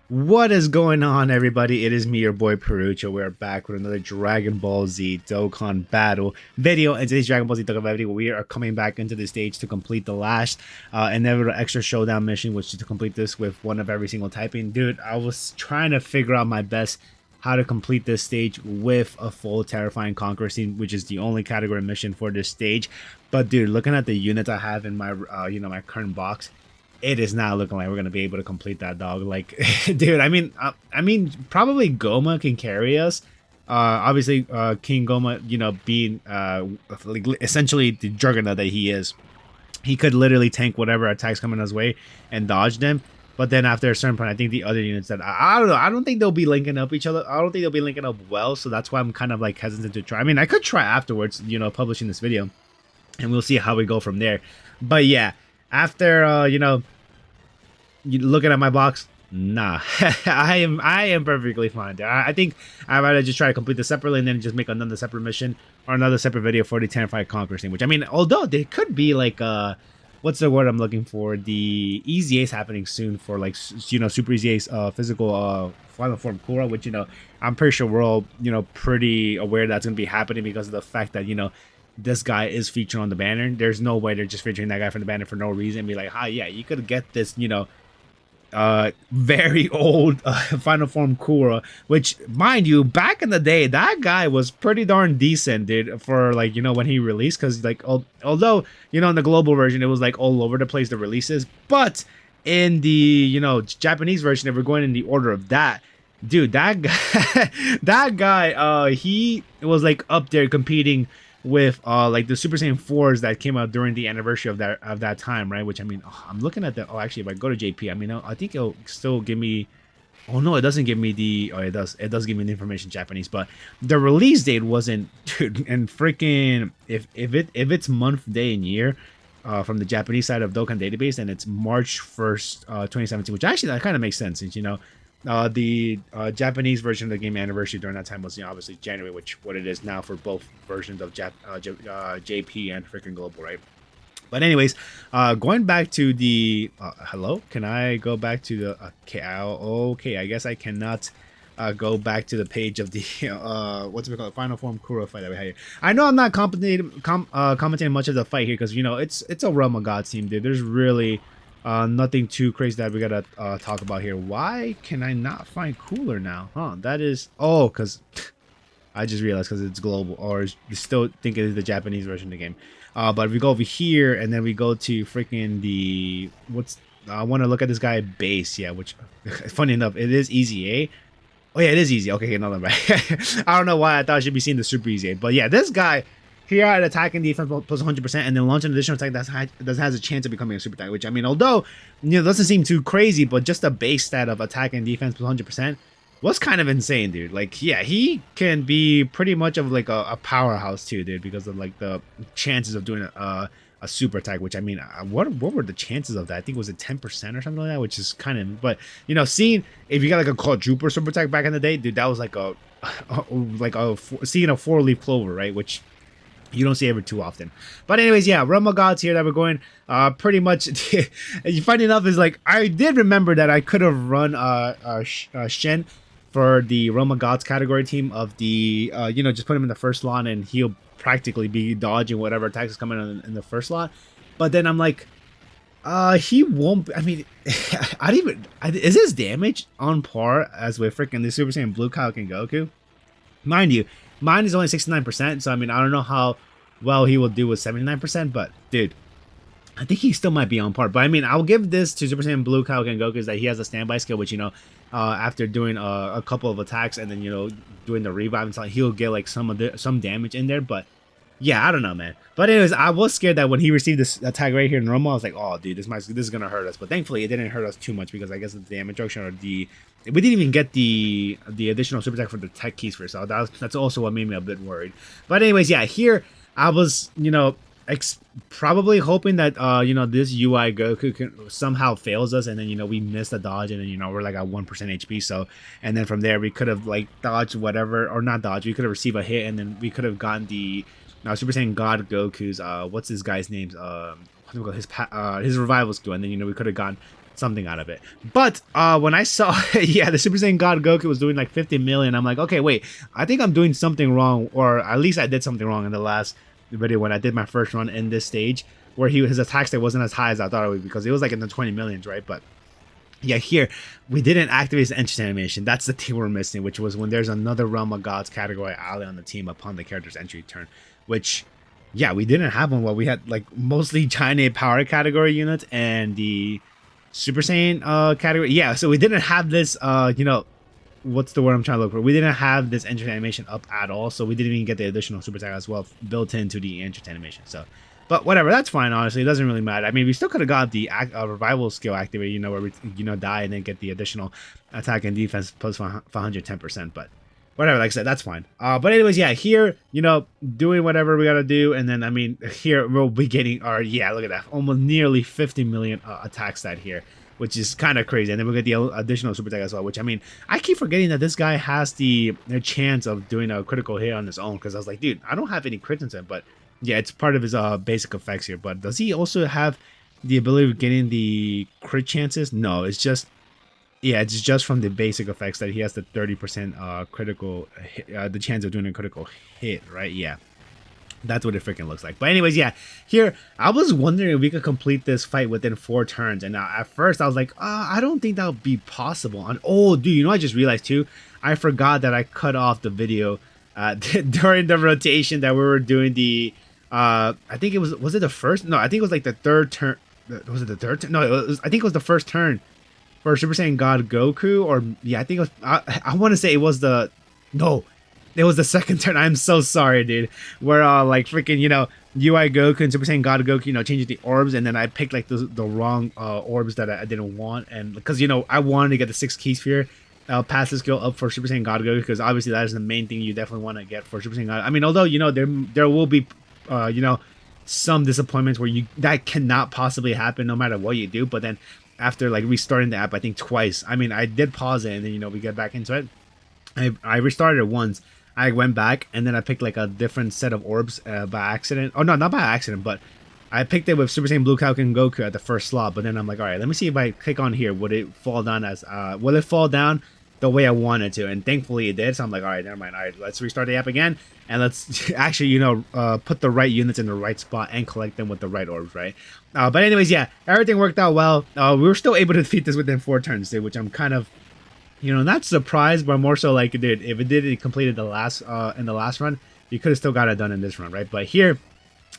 What is going on, everybody? It is me, your boy Perucho. We're back with another Dragon Ball Z Dokkan battle video. In today's Dragon Ball Z Dokkan video, we are coming back into the stage to complete the last inevitable extra showdown mission, which is to complete this with one of every single typing. Dude, I was trying to figure out my best how to complete this stage with a full terrifying conqueror scene, which is the only category mission for this stage. But dude, looking at the units I have in my my current box, it is not looking like we're gonna be able to complete that, dog. Like, dude, I mean, probably Goma can carry us. Obviously, King Goma, being like essentially the juggernaut that he is, he could literally tank whatever attacks coming his way and dodge them. But then after a certain point, I think the other units that I don't know, I don't think they'll be linking up each other. I don't think they'll be linking up well. So that's why I'm kind of like hesitant to try. I mean, I could try afterwards, publishing this video, and we'll see how we go from there. But yeah, after you looking at my box, nah. I am perfectly fine there. I think I'd rather just try to complete this separately and then just make another separate mission or another separate video for the 10-5 Conqueror thing. Which, I mean, although they could be like what's the word I'm looking for? The Easy Ace happening soon for like Super Easy Ace physical final form Coora, which I'm pretty sure we're all pretty aware that's gonna be happening because of the fact that this guy is featured on the banner. There's no way they're just featuring that guy from the banner for no reason and be like, yeah, you could get this, very old final form Coora, which, mind you, back in the day, that guy was pretty darn decent, dude, for like, when he released, because like, although, in the global version, it was like all over the place, the releases, but in the, Japanese version, if we're going in the order of that, dude, that guy, that guy, he was like up there competing with like the Super Saiyan 4s that came out during the anniversary of that time, right? Which, I mean, I'm looking at the actually, if I go to JP, I mean, I think it'll still give me, oh no, it doesn't give me the, it does give me the information in Japanese, but the release date wasn't, dude, and freaking if it's month, day, and year from the Japanese side of Dokkan database, and it's March 1st 2017, which actually that kind of makes sense, since the Japanese version of the game anniversary during that time was obviously January, which what it is now for both versions of JP and freaking global, right? But anyways, going back to the hello, can I go back to the okay, I guess I cannot go back to the page of the what's it called, final form Coora fight that we had here. I know I'm not commentating much of the fight here because it's a Realm of Gods team, dude. There's really nothing too crazy that we gotta talk about here. Why can I not find Cooler now? That is, because I just realized because it's global, or you still think it is the Japanese version of the game. But if we go over here and then we go to freaking the I want to look at this guy base, yeah, which funny enough, it is Easy A. Oh yeah, it is easy. Okay, no, right. I don't know why I thought I should be seeing the Super Easy A, but yeah, this guy here at attacking defense plus 100%, and then launch an additional attack that has a chance of becoming a super attack, which, I mean, although doesn't seem too crazy, but just the base stat of attacking defense plus 100% was kind of insane, dude. Like, yeah, he can be pretty much of like a powerhouse too, dude, because of like the chances of doing a super attack. Which, I mean, what were the chances of that? I think it was 10% or something like that, which is kind of, but seeing if you got like a quadruple super attack back in the day, dude, that was like seeing a 4-leaf clover, right? Which you don't see ever too often. But anyways, yeah, Realm of Gods here that we're going pretty much. Funny enough is, like, I did remember that I could have run Shen for the Realm of Gods category team of the just put him in the first slot and he'll practically be dodging whatever attacks is coming in the first slot. But then I'm like, he won't. I mean, I don't even. Is his damage on par as with freaking the Super Saiyan Blue Kaioken Goku? Mind you, mine is only 69%, so I mean, I don't know how well he will do with 79%, but dude, I think he still might be on par. But I mean, I'll give this to Super Saiyan Blue Kaioken Goku, is that he has a standby skill, which, after doing a couple of attacks and then, doing the revive and stuff, he'll get like some damage in there. But yeah, I don't know, man. But anyways, I was scared that when he received this attack right here in normal, I was like, oh, dude, this is gonna hurt us. But thankfully, it didn't hurt us too much because I guess the damage reduction or we didn't even get the additional super attack for the tech keys first. So that's also what made me a bit worried. But anyways, yeah, here I was, probably hoping that this UI Goku somehow fails us, and then we miss the dodge, and then we're like at 1% HP. So, and then from there we could have like dodged whatever, or not dodged. We could have received a hit, and then we could have gotten the Super Saiyan God Goku's what's this guy's name? His revival skill, and then we could have gone something out of it. But when I saw, yeah, the Super Saiyan God Goku was doing like 50 million, I'm like, okay, wait, I think I'm doing something wrong, or at least I did something wrong in the last video when I did my first run in this stage, where his attack state wasn't as high as I thought it would be, because it was like in the 20 millions, right? But yeah, here we didn't activate the entrance animation. That's the thing we're missing, which was when there's another Realm of Gods category ally on the team upon the character's entry turn, which, yeah, we didn't have one. Well, we had like mostly Giant Power category units and the Super Saiyan category. Yeah, so we didn't have this, you know, what's the word I'm trying to look for? We didn't have this entrance animation up at all, so we didn't even get the additional super attack as well built into the entrance animation. So, but whatever, that's fine. Honestly, it doesn't really matter. I mean, we still could have got the revival skill activated, you know, where we, you know, die and then get the additional attack and defense plus 110%. But whatever, like I said, that's fine. But anyways, yeah, here, you know, doing whatever we gotta do, and then I mean, here we'll be getting our, yeah, look at that, almost nearly 50 million attack stat here, which is kind of crazy. And then we'll get the additional super attack as well, which, I mean, I keep forgetting that this guy has the chance of doing a critical hit on his own, because I was like, dude, I don't have any crits in him, but yeah, it's part of his basic effects here. But does he also have the ability of getting the crit chances? No, it's just, yeah, it's just from the basic effects that he has the 30% critical hit, the chance of doing a critical hit, right? Yeah, that's what it freaking looks like. But anyways, yeah, here I was wondering if we could complete this fight within 4 turns, and at first I was like, I don't think that would be possible. And oh, dude, you know, I just realized too, I forgot that I cut off the video during the rotation that we were doing the I think it was it the first? No, I think it was like the third turn. Was it the third turn? No, it was, I think it was the first turn for Super Saiyan God Goku, or yeah, I think it was, I want to say it was the, no, it was the second turn. I'm so sorry, dude. Where like freaking, you know, UI Goku and Super Saiyan God Goku, you know, changing the orbs, and then I picked like the wrong orbs that I didn't want, and because, you know, I wanted to get the 6 key sphere passive skill up for Super Saiyan God Goku, because obviously that is the main thing you definitely want to get for Super Saiyan God. I mean, although, you know, there will be you know, some disappointments where that cannot possibly happen no matter what you do. But then after like restarting the app, I think twice, I mean, I did pause it, and then, you know, we get back into it. I restarted it once. I went back, and then I picked like a different set of orbs by accident. Oh no, not by accident, but I picked it with Super Saiyan Blue Falcon Goku at the first slot. But then I'm like, all right, let me see if I click on here, would it fall down as will it fall down the way I wanted to? And thankfully it did. So I'm like, all right, never mind. All right, let's restart the app again, and let's actually, you know, put the right units in the right spot and collect them with the right orbs, right? But anyways, yeah, everything worked out well. We were still able to defeat this within 4 turns, dude, which I'm kind of, you know, not surprised, but more so like, dude, if it completed the last in the last run, you could have still got it done in this run, right? But here,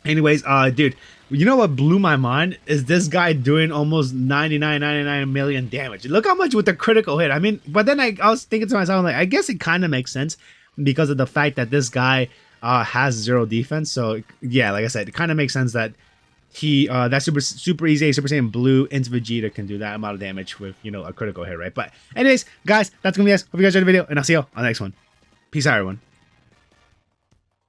anyways, dude, you know what blew my mind is this guy doing almost 99 million damage. Look how much with the critical hit. I mean, but then I was thinking to myself, like, I guess it kind of makes sense because of the fact that this guy has 0 defense. So yeah, like I said, it kind of makes sense that he that super easy Super Saiyan Blue into Vegeta can do that amount of damage with, you know, a critical hit, right? But anyways, guys, that's gonna be us. Hope you guys enjoyed the video, and I'll see you on the next one. Peace out, everyone.